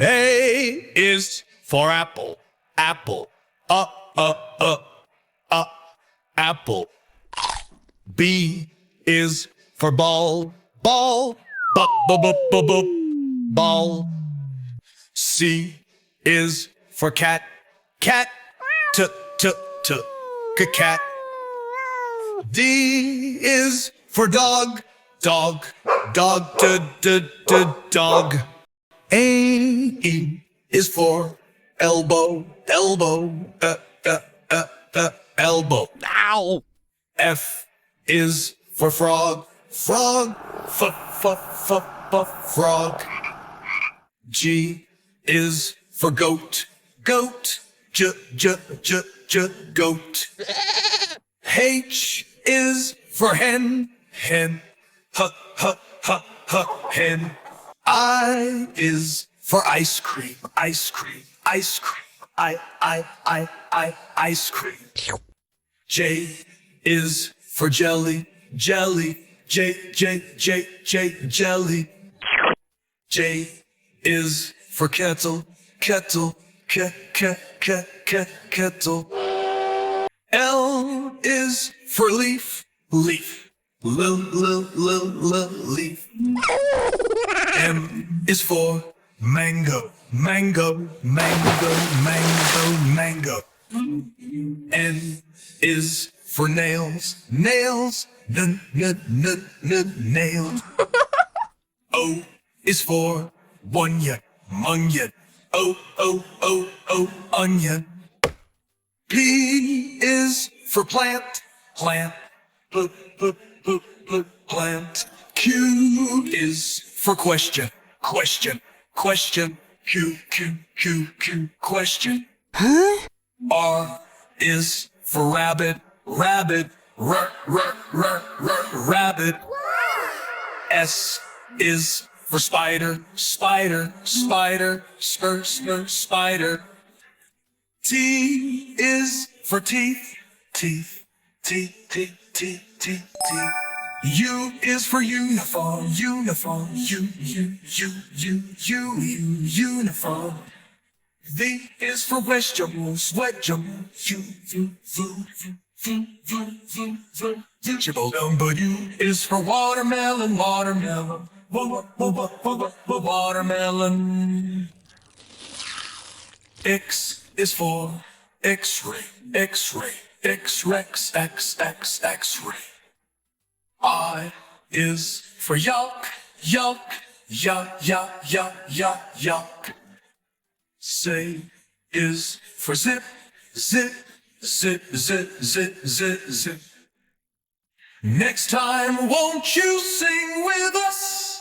A is for apple, apple, apple. B is for ball, ball, ball. C is for cat, cat, cat. D is for dog, dog, dog. A is for elbow, elbow, elbow. Ow! F is for frog, frog, frog. G is for goat, goat, goat. H is for hen, hen, hen. I is for ice cream, ice cream, ice cream, ice cream. J is for jelly, jelly, jelly. J is for kettle, kettle, kettle. L is for leaf, leaf, leaf. M is for mango, mango, mango, mango, mango. N is for nails, nails, nails. O is for onion, onion, onion. P is for plant, plant, plant. Q is for question, question, question. Q, question. Huh? R is for rabbit, rabbit, rabbit. S is for spider, spider, spider, spider. T is for teeth, teeth, teeth. U is for uniform, uniform, uniform. V is for vegetables, vegetables, vegetable. Number U is for watermelon, watermelon, watermelon. X is for X-ray, X-ray, X-ray. I is for yolk, yolk, yolk. Z is for zip, zip. Next time, won't you sing with us?